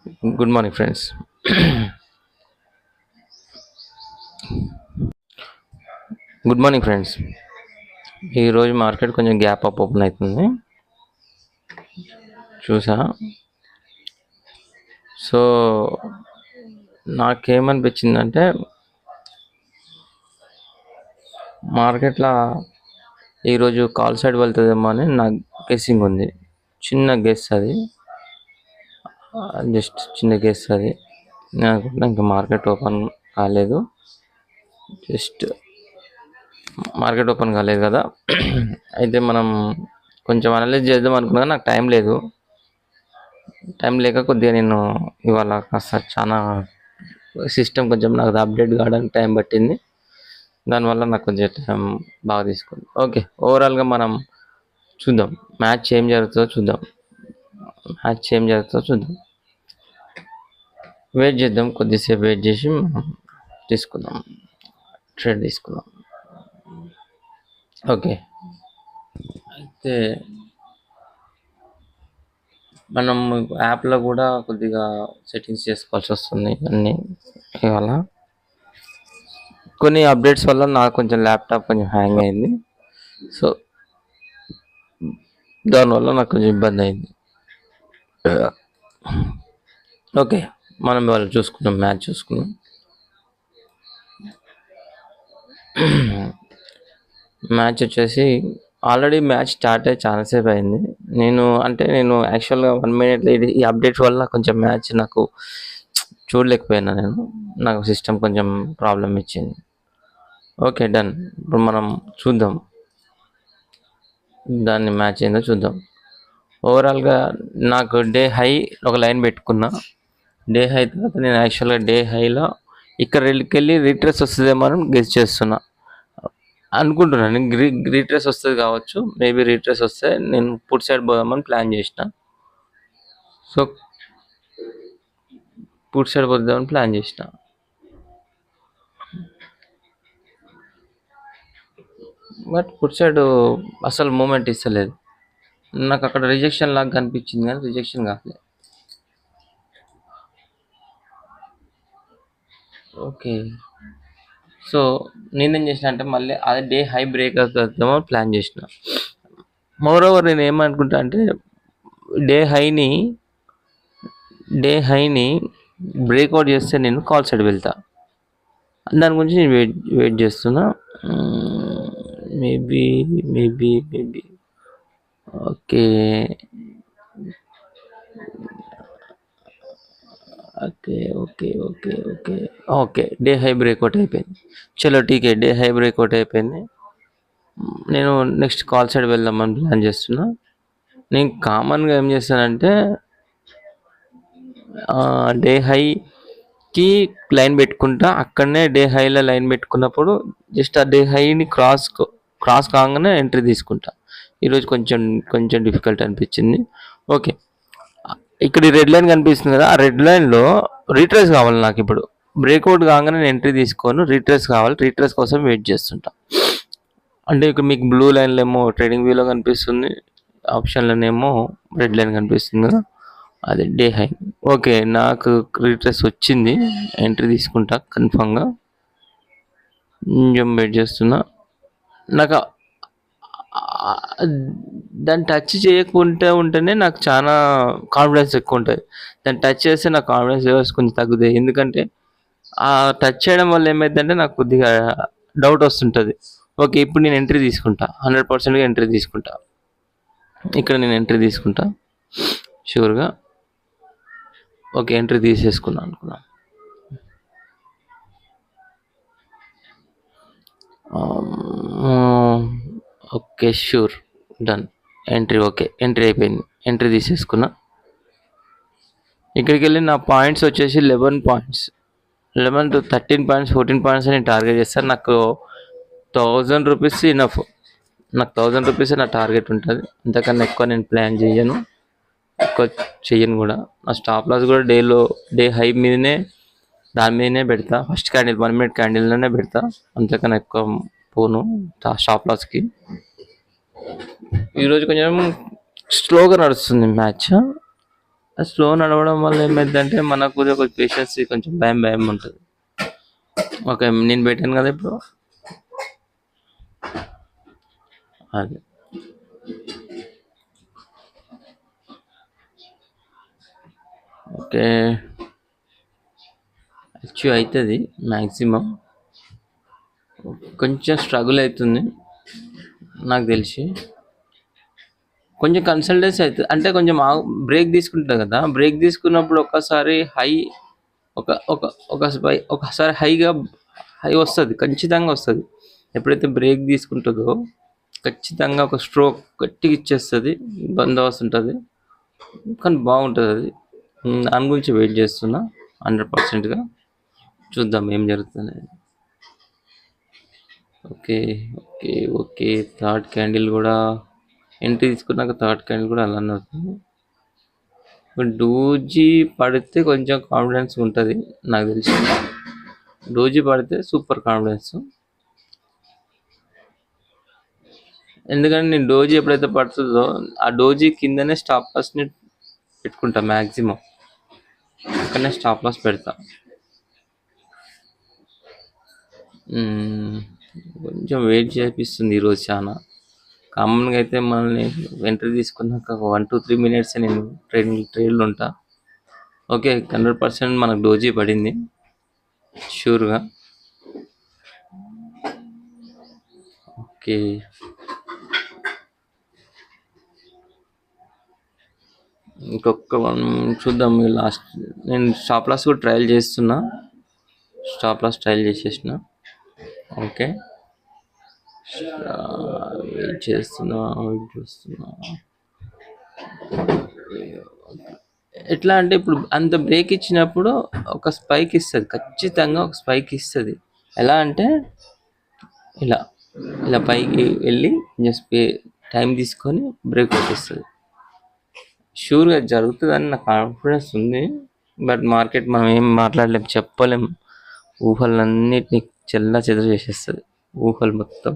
Good morning, friends. Good morning, friends. ఈ రోజు market కొంచెం గ్యాప్ అప్ ఓపెన్ అవుతుంది చూసా. సో నాకేమనిపించిందంటే మార్కెట్లో ఈరోజు కాల్ సైడ్ వెళ్తుందేమో అని నా గెస్సింగ్ ఉంది. చిన్న గెస్ అది, జస్ట్ చిన్న గెస్ అది. నాకు ఇంకా మార్కెట్ ఓపెన్ కాలేదు, జస్ట్ మార్కెట్ ఓపెన్ కాలేదు కదా. అయితే మనం కొంచెం అనలైజ్ చేద్దాం అనుకున్నా, నాకు టైం లేదు. టైం లేక కొద్దిగా నేను ఇవాళ కాస్త చాలా సిస్టమ్ కొంచెం నాకు అప్డేట్ కావడానికి టైం పట్టింది. దానివల్ల నాకు కొంచెం టైం బాగా తీసుకుంది. ఓకే, ఓవరాల్గా మనం చూద్దాం మ్యాచ్ ఏం జరుగుతుందో చూద్దాం. వెయిట్ చేద్దాం, కొద్దిసేపు వెయిట్ చేసి తీసుకుందాం, ట్రేడ్ తీసుకుందాం. ఓకే, అయితే మనం యాప్లో కూడా కొద్దిగా సెట్టింగ్స్ చేసుకోవాల్సి వస్తుంది అన్నీ. ఇవాళ కొన్ని అప్డేట్స్ వల్ల నాకు కొంచెం ల్యాప్టాప్ కొంచెం హ్యాంగ్ అయింది. సో దానివల్ల నాకు కొంచెం ఇబ్బంది అయింది. ఓకే, మనం వాళ్ళు చూసుకున్నాం, మ్యాచ్ చూసుకున్నాం. మ్యాచ్ వచ్చేసి ఆల్రెడీ మ్యాచ్ స్టార్ట్ అయ్యి చాలాసేపు అయింది. నేను యాక్చువల్గా 1 minute ఈ అప్డేట్స్ వల్ల కొంచెం మ్యాచ్ నాకు చూడలేకపోయినా. నాకు సిస్టమ్ కొంచెం ప్రాబ్లం ఇచ్చింది. Okay, done. ఇప్పుడు మనం చూద్దాం దాన్ని, మ్యాచ్ ఏందో చూద్దాం. ఓవరాల్గా నాకు డే హై ఒక లైన్ పెట్టుకున్నా. డే హై తర్వాత నేను యాక్చువల్గా డే హైలో ఇక్కడ వెళ్ళి రీట్రేస్ వస్తుందేమో అని గెస్ చేస్తున్నా, అనుకుంటున్నాను. రీట్రేస్ వస్తుంది కావచ్చు, మేబీ రీట్రేస్ వస్తే నేను పుట్ సైడ్ పోదామని ప్లాన్ చేసిన. సో పుట్ సైడ్ పోదామని ప్లాన్ చేసిన. బట్ పుట్ సైడ్ అసలు మూమెంట్ ఇస్తలేదు. నాకు అక్కడ రిజెక్షన్ లాగా కనిపించింది కానీ రిజెక్షన్ కాలేదు. ఓకే, సో నేనేం చేసిన అంటే మళ్ళీ అదే డే హై బ్రేక్ అవుతుందేమో ప్లాన్ చేసిన. మోర్ ఓవర్ నేను ఏమనుకుంటా అంటే డే హైని బ్రేక్అవుట్ చేస్తే నేను కాల్ సైడ్ వెళ్తా. దాని గురించి నేను వెయిట్ చేస్తున్నా. Maybe okay okay okay okay okay okay day high breakout అయిపోయింది. చలో టీకే, డే హై బ్రేక్అవుట్ అయిపోయింది. నేను నెక్స్ట్ కాల్ సైడ్ వెళ్దామని ప్లాన్ చేస్తున్నా. నేను కామన్గా ఏం చేస్తానంటే డే హైకి లైన్ పెట్టుకుంటా. అక్కడనే డే హైలో లైన్ పెట్టుకున్నప్పుడు జస్ట్ ఆ డే హైని క్రాస్ కాగానే ఎంట్రీ తీసుకుంటా. ఈరోజు కొంచెం డిఫికల్ట్ అనిపించింది. ఓకే, ఇక్కడ రెడ్ లైన్ కనిపిస్తుంది కదా, ఆ రెడ్ లైన్లో రీట్రేస్ కావాలి నాకు. ఇప్పుడు బ్రేక్అవుట్ కాగానే నేను ఎంట్రీ తీసుకోను, రీట్రేస్ కావాలి. రీట్రేస్ కోసం వెయిట్ చేస్తుంటా. అంటే ఇక్కడ మీకు బ్లూ లైన్లో ఏమో ట్రేడింగ్ వ్యూలో కనిపిస్తుంది, ఆప్షన్లోనేమో రెడ్ లైన్ కనిపిస్తుంది కదా, అది డే హై. ఓకే, నాకు రీట్రేస్ వచ్చింది, ఎంట్రీ తీసుకుంటా కన్ఫామ్గా. వెయిట్ చేస్తున్నా. నాకు దాన్ని టచ్ చేయకుంటే ఉంటేనే నాకు చాలా కాన్ఫిడెన్స్ ఎక్కువ ఉంటుంది. దాన్ని టచ్ చేస్తే నాకు కాన్ఫిడెన్స్ లెవెల్స్ కొంచెం తగ్గుతాయి. ఎందుకంటే ఆ టచ్ చేయడం వల్ల ఏమైందంటే నాకు కొద్దిగా డౌట్ వస్తుంటుంది. ఓకే, ఇప్పుడు నేను ఎంట్రీ తీసుకుంటా, 100%గా ఎంట్రీ తీసుకుంటా. ఇక్కడ నేను ఎంట్రీ తీసుకుంటా షూర్గా. ఓకే, ఎంట్రీ తీసేసుకున్నాను అనుకున్నా. Okay, sure, done. Entry okay, entry అయిపోయింది. ఎంట్రీ తీసేసుకున్నా. ఇక్కడికి వెళ్ళి నా పాయింట్స్ వచ్చేసి 11 పాయింట్స్, 11 to 13 పాయింట్స్, 14 పాయింట్స్ అని టార్గెట్ చేస్తాను. నాకు 1000 రూపీస్ ఇనఫ్. నాకు 1000 రూపీస్ నా టార్గెట్ ఉంటుంది. అంతకన్నా ఎక్కువ నేను ప్లాన్ చెయ్యను కూడా. నా స్టాప్ లాస్ కూడా డే హై మీదనే, దాని మీదనే పెడతా. ఫస్ట్ క్యాండిల్ 1 minute క్యాండిల్లోనే పెడతా, అంతకన్నా ఎక్కువ పోను స్టాప్ లాస్కి. ఈరోజు కొంచెం స్లోగా నడుస్తుంది మ్యాచ్. స్లో నడవడం వల్ల ఏమైందంటే మనకు కొంచెం పేషెన్స్ కొంచెం భయం భయం ఉంటుంది. ఓకే, నేను పెట్టాను కదా ఇప్పుడు. అది ఓకే, అచీవ్ అవుతుంది మ్యాక్సిమం. కొంచెం స్ట్రగుల్ అవుతుంది నాకు తెలిసి. కొంచెం కన్సల్టెన్సీ అవుతుంది అంటే కొంచెం బ్రేక్ తీసుకుంటుంది కదా. బ్రేక్ తీసుకున్నప్పుడు ఒకసారి హై ఒక ఒక ఒకసారి హై వస్తుంది, ఖచ్చితంగా వస్తుంది. ఎప్పుడైతే బ్రేక్ తీసుకుంటుందో ఖచ్చితంగా ఒక స్ట్రోక్ గట్టిగా ఇచ్చేస్తుంది, బందోబస్తు ఉంటుంది. కానీ బాగుంటుంది అది. దాని గురించి వెయిట్ చేస్తున్నా 100%గా. చూద్దాం ఏం జరుగుతుంది. Okay okay okay, third candle కూడా ఎంట్రీ తీసుకున్నాక థర్డ్ క్యాండిల్ కూడా అలానే అవుతుంది. డోజీ పడితే కొంచెం కాన్ఫిడెన్స్ ఉంటుంది నాకు తెలిసి. డోజీ పడితే సూపర్ కాన్ఫిడెన్స్. ఎందుకంటే నేను డోజీ ఎప్పుడైతే పడుతుందో ఆ డోజీ కిందనే స్టాప్ లాస్ని పెట్టుకుంటా మ్యాక్సిమం. అక్కడనే స్టాప్ లాస్ పెడతా. కొంచెం వెయిట్ చేపిస్తుంది ఈరోజు చాలా. కామన్గా అయితే మనల్ని ఎంట్రీ తీసుకున్నాక 1-3 మినిట్స్ నేను ట్రేడ్లో ఉంటా. ఓకే, 100% మనకు డోజీ పడింది షూర్గా. ఓకే, ఇంకొక చూద్దాం లాస్ట్. నేను స్టాప్ లాస్ కూడా ట్రయల్ చేస్తున్నా, స్టాప్ లాస్ ట్రయల్ చేసేసిన. ఓకే, వెయిట్ చేస్తున్నా. ఎట్లా అంటే ఇప్పుడు అంత బ్రేక్ ఇచ్చినప్పుడు ఒక స్పైక్ ఇస్తుంది, ఖచ్చితంగా ఒక స్పైక్ ఇస్తుంది. ఎలా అంటే ఇలా ఇలా పైకి వెళ్ళి జస్ట్ టైం తీసుకొని బ్రేక్ వచ్చేస్తుంది. షూర్గా జరుగుతుందని నాకు కాన్ఫిడెన్స్ ఉంది. బట్ మార్కెట్ మనం ఏం మాట్లాడలేం, చెప్పలేం. ఊహలన్నిటిని చెల్లా చెదరు చేసేస్తుంది. ఊహలు మొత్తం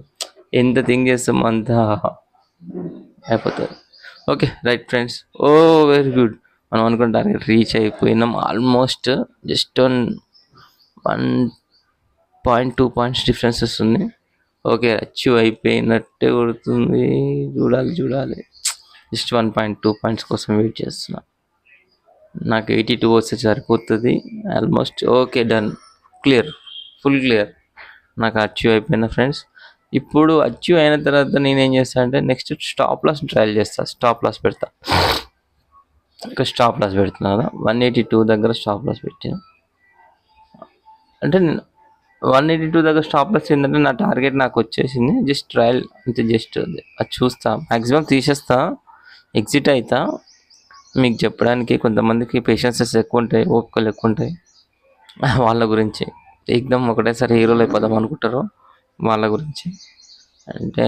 ఎంత థింక్ చేస్తామో అంత అయిపోతుంది. Okay right friends. Oh very good, మనం అనుకున్న టార్గెట్ రీచ్ అయిపోయినాం ఆల్మోస్ట్. జస్ట్ 1.2 పాయింట్స్ డిఫరెన్స్ వస్తుంది. ఓకే, అచీవ్ అయిపోయినట్టే కొడుతుంది. చూడాలి. జస్ట్ 1.2 పాయింట్స్ కోసం వెయిట్ చేస్తున్నా. నాకు 82 వస్తే సరిపోతుంది almost. Okay done, clear, full clear. నాకు అచీవ్ అయిపోయిన ఫ్రెండ్స్. ఇప్పుడు అచీవ్ అయిన తర్వాత నేనేం చేస్తాను అంటే నెక్స్ట్ స్టాప్ లాస్ ట్రయల్ చేస్తాను. స్టాప్ లాస్ పెడతా. ఇక్కడ స్టాప్ లాస్ పెడుతున్నా కదా, 182 దగ్గర స్టాప్ లాస్ పెట్టాను. అంటే 182 దగ్గర స్టాప్ లాస్ ఏంటంటే నా టార్గెట్ నాకు వచ్చేసింది. జస్ట్ ట్రయల్ అంతే, జస్ట్ అది చూస్తా. మ్యాక్సిమం తీసేస్తా, ఎగ్జిట్ అవుతా. మీకు చెప్పడానికి కొంతమందికి పేషెన్సెస్ ఎక్కువ ఉంటాయి, ఓపికలు ఎక్కువ ఉంటాయి. వాళ్ళ గురించి ఏకదం ఒకటేసారి హీరోలు అయిపోదాం అనుకుంటారు, వాళ్ళ గురించి. అంటే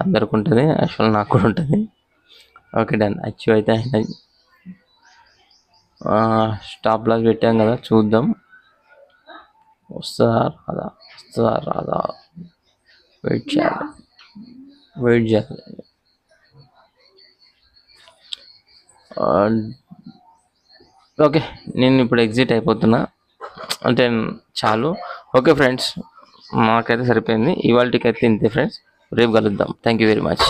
అందరికి ఉంటుంది, యాక్చువల్ నాకు కూడా ఉంటుంది. ఓకే డన్, అచీవ్ అయితే స్టాప్ లాస్ పెట్టాం కదా, చూద్దాం వస్తుందా రాదా. వెయిట్ చేయాలి. ఓకే, నేను ఇప్పుడు ఎగ్జిట్ అయిపోతున్నా, అంటే చాలు. ఓకే ఫ్రెండ్స్, మాకైతే సరిపోయింది. ఇవాళకైతే ఇంతే ఫ్రెండ్స్. రేపు కలుద్దాం. Thank you very much.